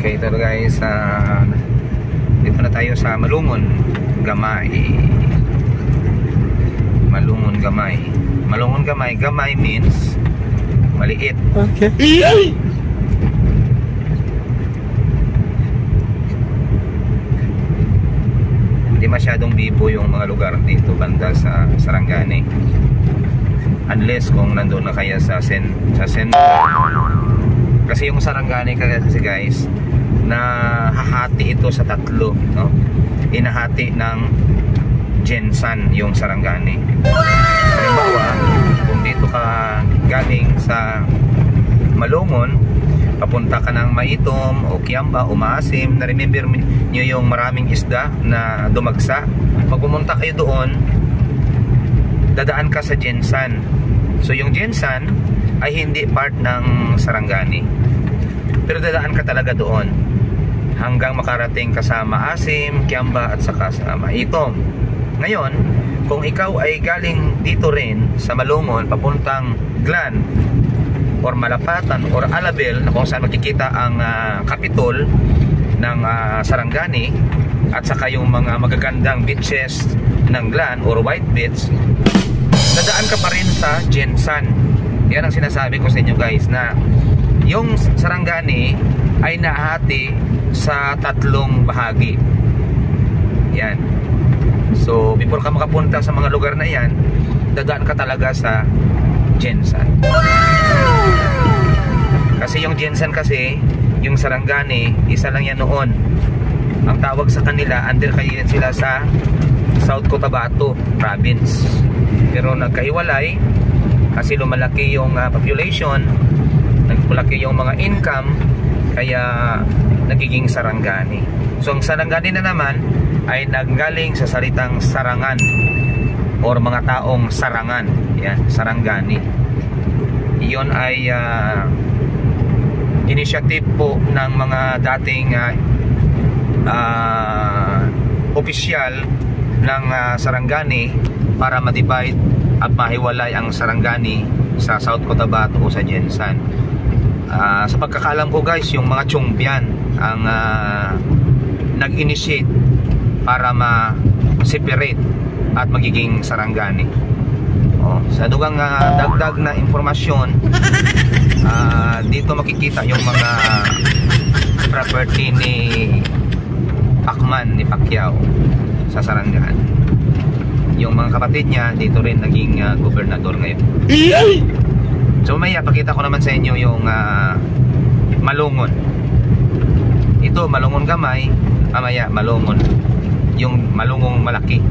Okay, ito guys, dito na tayo sa Malungon Gamay. Malungon Gamay. Malungon Gamay. Gamay means maliit. Okay. Hindi masyadong bibo yung mga lugar dito banda sa Sarangani. Unless kung nandun na kaya sa center. Kasi yung Sarangani kasi guys, na hahati ito sa tatlo, no? Inahati ng Gensan yung Sarangani. Halimbawa, kung dito ka galing sa Malungon, papunta ka ng Maitom o Kiamba o Maasim, na-remember nyo yung maraming isda na dumagsa. Pag pumunta kayo doon, dadaan ka sa Gensan. So yung Gensan ay hindi part ng Sarangani, pero dadaan ka talaga doon hanggang makarating ka sa Maasim, Kiamba at saka sa Maitom. Ngayon, kung ikaw ay galing dito rin sa Malungon papuntang Glan or Malapatan or Alabel, na kung saan makikita ang Capitol ng Sarangani at saka yung mga magagandang beaches ng Glan or White Beach, dadaan ka pa rin sa Gensan. Yan ang sinasabi ko sa inyo guys, na yung Sarangani ay nahati sa tatlong bahagi. Yan. So before ka makapunta sa mga lugar na yan, dadaan ka talaga sa Gensan. Kasi yung Gensan kasi, yung Sarangani, isa lang yan noon. Ang tawag sa kanila, under kayo sila sa South Cotabato Province. Pero nagkahiwalay kasi lumalaki yung population, nagpalaki yung mga income, kaya nagiging Sarangani. So ang Sarangani na naman ay nanggaling sa salitang sarangan or mga taong sarangan. Yan, Sarangani. Iyon ay initiative po ng mga dating opisyal ng Sarangani para ma-divide at mahiwalay ang Sarangani sa South Cotabato o sa Gensan. Sa pagkakaalam ko guys, yung mga Chongbian ang nag-initiate para ma-separate at magiging Sarangani. Sa dugang dagdag na informasyon, dito makikita yung mga property ni Pacman, ni Pacquiao sa Sarangani. Yung mga kapatid niya dito rin naging gobernador ngayon. So maya pakita ko naman sa inyo yung Malungon. Ito Malungon Gamay, mamaya Malungon, yung Malungong malaki.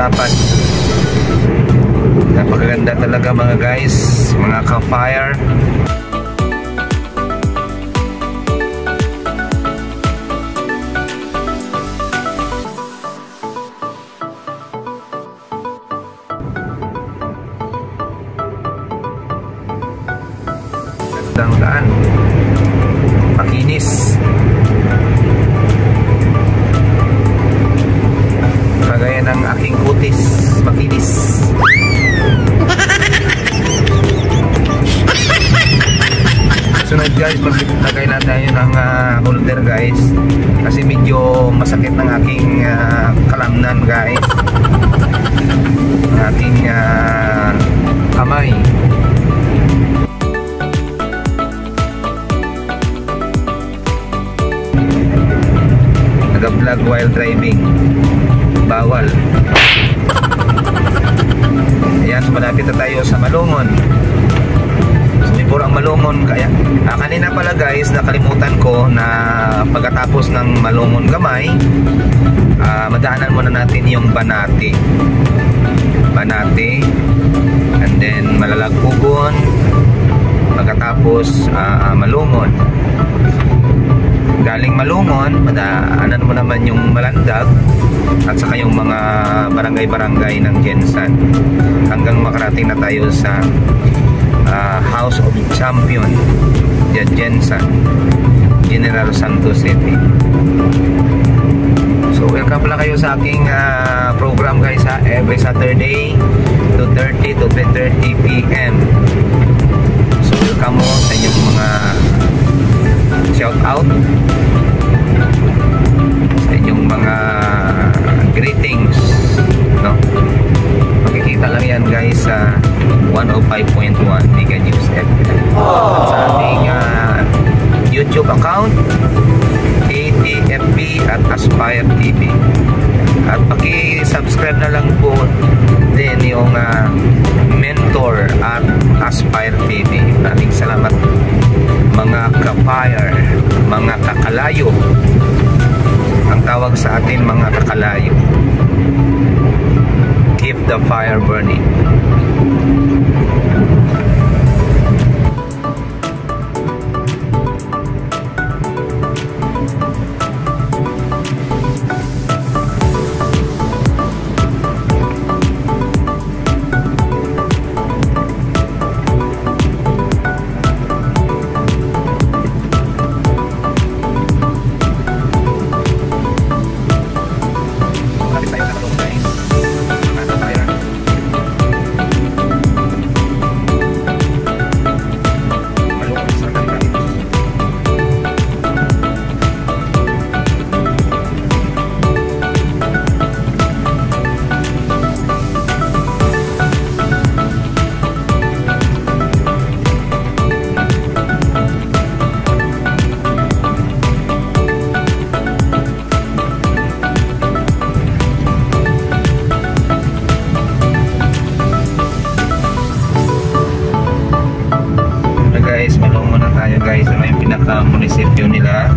lapad. Napakaganda talaga mga guys, mga ka-fire. Gandang daan, makinis. Kagaya ng aking kutis, makinis. Sunod guys, maglagay na tayo ng holder guys, kasi medyo masakit ng aking kalamnan guys, ng aking kamay. Nag-vlog while driving, bawal. Ayan, malapit na tayo sa Malungon. Sumibor ang Malungon. Kaya kanina pala guys, nakalimutan ko na pagkatapos ng Malungon Gamay, madaanan muna natin yung Banati, and then Malalagpugon, pagkatapos Malungon. Galing Malungon, madaanan mo naman yung Malandag at saka yung mga barangay-barangay ng Gensan, hanggang makarating na tayo sa House of Champion Gensan, General Santos City. So welcome pala kayo sa aking program guys, every Saturday 2:30 to 3:30 PM. So welcome mo sa inyong mga shout out, sa inyong mga greetings, no? Makikita lang yan guys sa 105.1 Mega News FM. At sa ating YouTube account, ATFP at Aspire TV. At paki-subscribe na lang po din yung Mentor at Aspire TV. Maraming salamat mga ka-fire, mga kakalayo. Ang tawag sa atin mga kakalayo. Keep the fire burning. Guys, ano yung pinaka-munisipyo nila?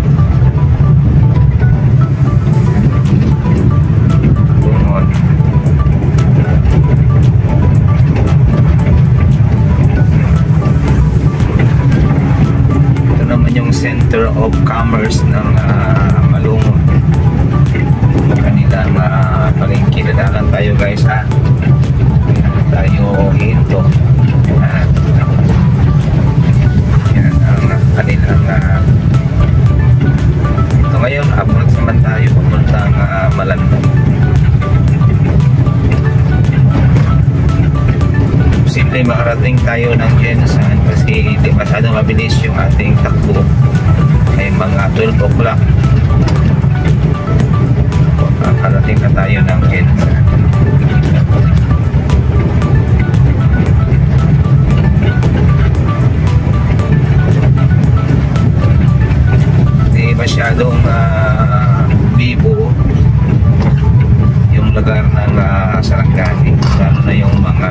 Bungon. Ito naman yung Center of Commerce ng Malungon. Kanilang palengke. Dadalan tayo guys, tayo hinto. Kanilang ito ngayon, abroad naman tayo papuntang Malandag. Simple makarating tayo ng Gensan kasi hindi masyadong mabilis yung ating takbo. Ay mga 12 o'clock makarating na tayo ng Gensan. Masyadong bibo yung lugar ng Sarangani, lalo na yung mga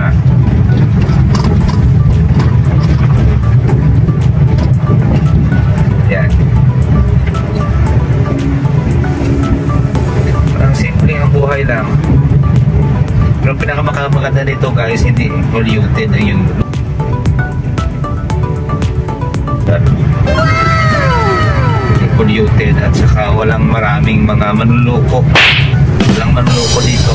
yan, parang simple ang buhay lang. Pero pinakamakaganda dito guys, hindi polluted na yung hindi polluted at saka walang maraming mga manluloko. Walang manluloko dito.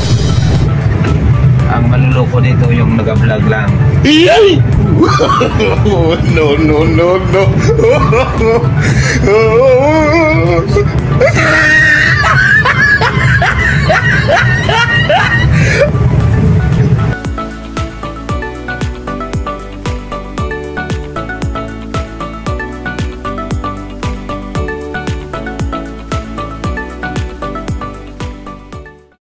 Ang manluloko dito yung nag-vlog lang. No, no, no, no.